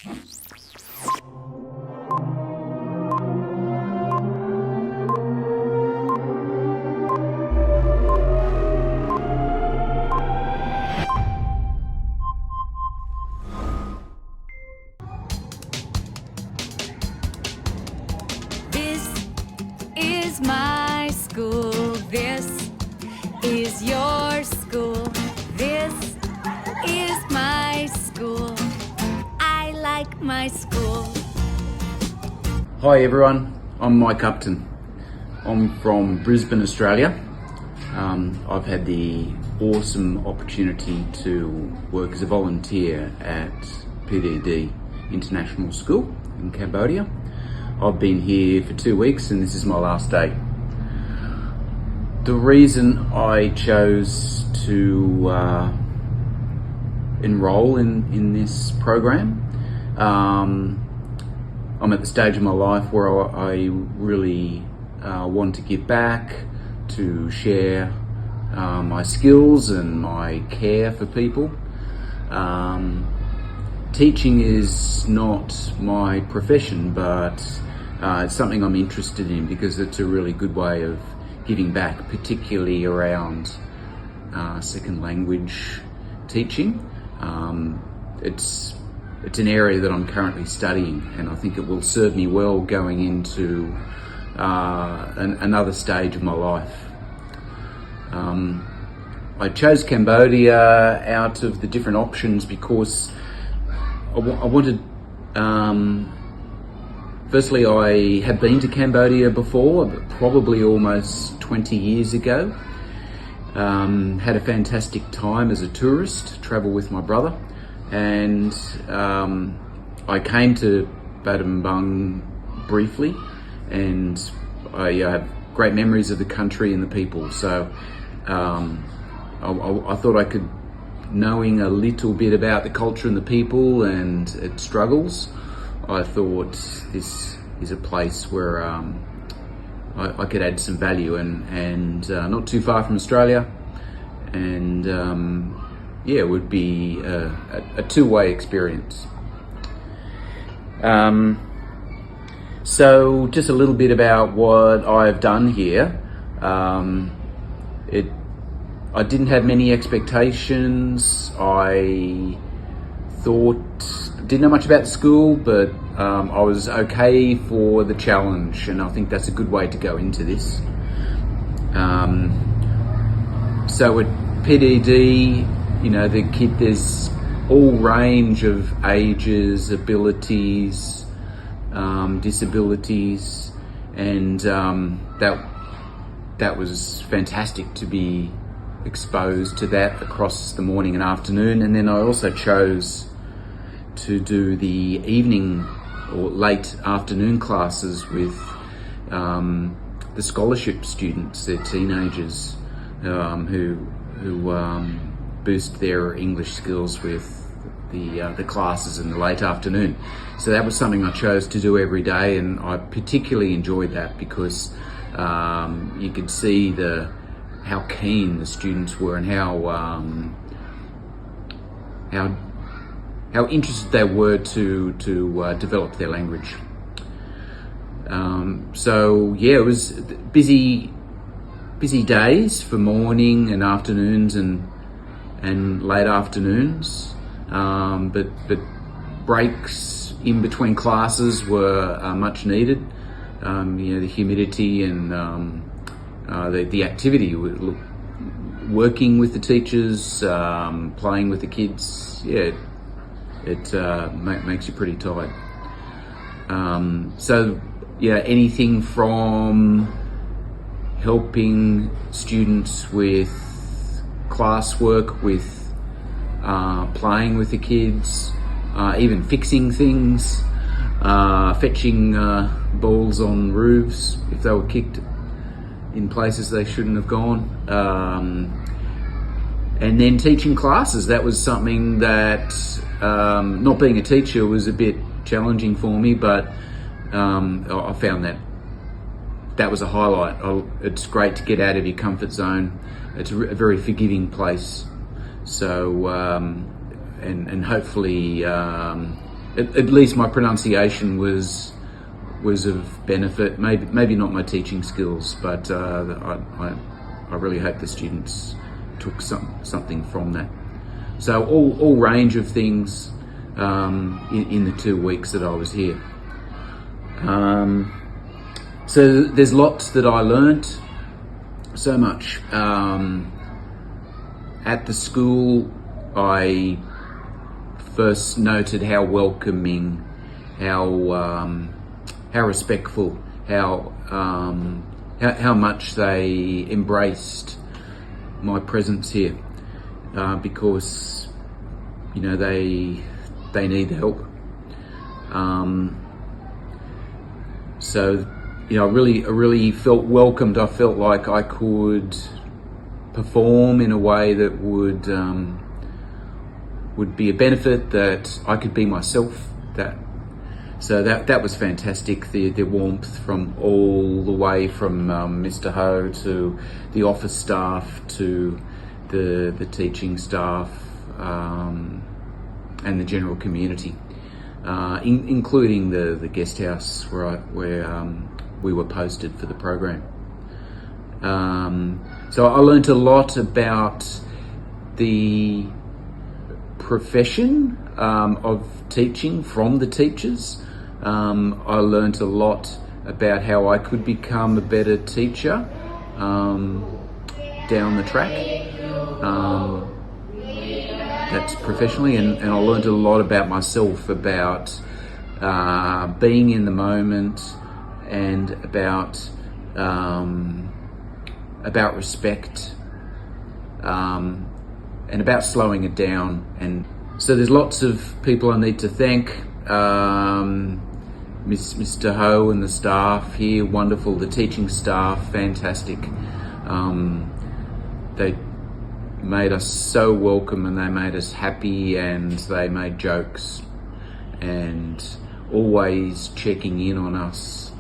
This is my school. This is your school. This is my school. I like my school. Hi everyone, I'm Mike Upton. I'm from Brisbane, Australia. I've had the awesome opportunity to work as a volunteer at PDD International School in Cambodia. I've been here for 2 weeks and this is my last day. The reason I chose to enroll in this program, I'm at the stage of my life where I really want to give back, to share my skills and my care for people. Teaching is not my profession, but it's something I'm interested in because it's a really good way of giving back, particularly around second language teaching. It's an area that I'm currently studying, and I think it will serve me well going into another stage of my life. I chose Cambodia out of the different options because I wanted, firstly, I had been to Cambodia before, but probably almost 20 years ago. Had a fantastic time as a tourist, travel with my brother, and I came to Battambang briefly, and I have great memories of the country and the people. So I thought I could, knowing a little bit about the culture and the people and its struggles, I thought this is a place where I could add some value and not too far from Australia, and yeah, it would be a two-way experience. So just a little bit about what I've done here. I didn't have many expectations. I didn't know much about the school, but I was okay for the challenge, and I think that's a good way to go into this. So at PDD, you know, there's all range of ages, abilities, disabilities, and that was fantastic to be exposed to that across the morning and afternoon. And then I also chose to do the evening or late afternoon classes with the scholarship students. They're teenagers who boost their English skills with the classes in the late afternoon. So that was something I chose to do every day, and I particularly enjoyed that because you could see how keen the students were and how interested they were to develop their language. So yeah, it was busy days for morning and afternoons and late afternoons, but breaks in between classes were much needed. You know, the humidity and the activity, working with the teachers, playing with the kids, yeah, it makes you pretty tired. So yeah, anything from helping students with classwork, with playing with the kids, even fixing things, fetching balls on roofs if they were kicked in places they shouldn't have gone, and then teaching classes. That was something that, not being a teacher, was a bit challenging for me, but I found that was a highlight. It's great to get out of your comfort zone. It's a very forgiving place. So, and hopefully at least my pronunciation was of benefit. Maybe not my teaching skills, but I really hope the students took something from that. So all range of things in the 2 weeks that I was here. So there's lots that I learnt, so much. At the school, I first noted how welcoming, how respectful, how much they embraced my presence here, because they need help. So I really felt welcomed. I felt like I could perform in a way that would be a benefit, that I could be myself. That was fantastic. The warmth from all the way from Mr. Ho to the office staff to the teaching staff and the general community, including the guest house where we were posted for the program. So I learnt a lot about the profession of teaching from the teachers. I learnt a lot about how I could become a better teacher down the track. That's professionally, and I learnt a lot about myself, about being in the moment, and about respect, and about slowing it down. And so there's lots of people I need to thank. Mr. Ho and the staff here, wonderful. The teaching staff, fantastic. They made us so welcome, and they made us happy, and they made jokes and always checking in on us,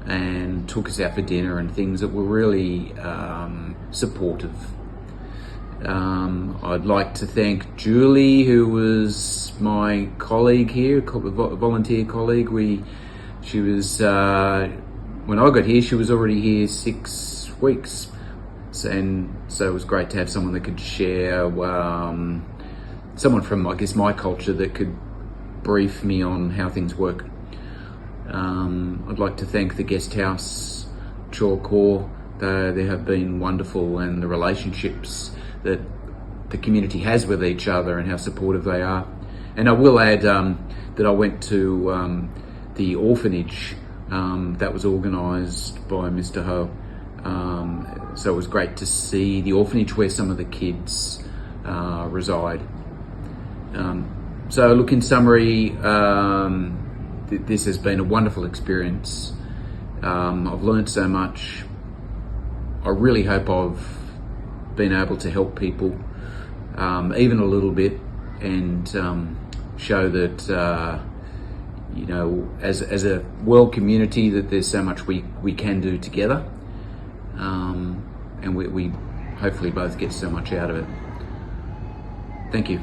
and took us out for dinner and things that were really supportive. I'd like to thank Julie, who was my colleague here, a volunteer colleague. She was, when I got here, she was already here 6 weeks. And so it was great to have someone that could share, someone from, I guess, my culture that could brief me on how things work. I'd like to thank the guest house, Chaw Kor. They have been wonderful, and the relationships that the community has with each other and how supportive they are. And I will add that I went to the orphanage that was organised by Mr. Ho. So it was great to see the orphanage where some of the kids reside. So look, in summary, this has been a wonderful experience. I've learned so much. I really hope I've been able to help people, even a little bit, and show that as a world community, that there's so much we can do together, and we hopefully both get so much out of it. Thank you.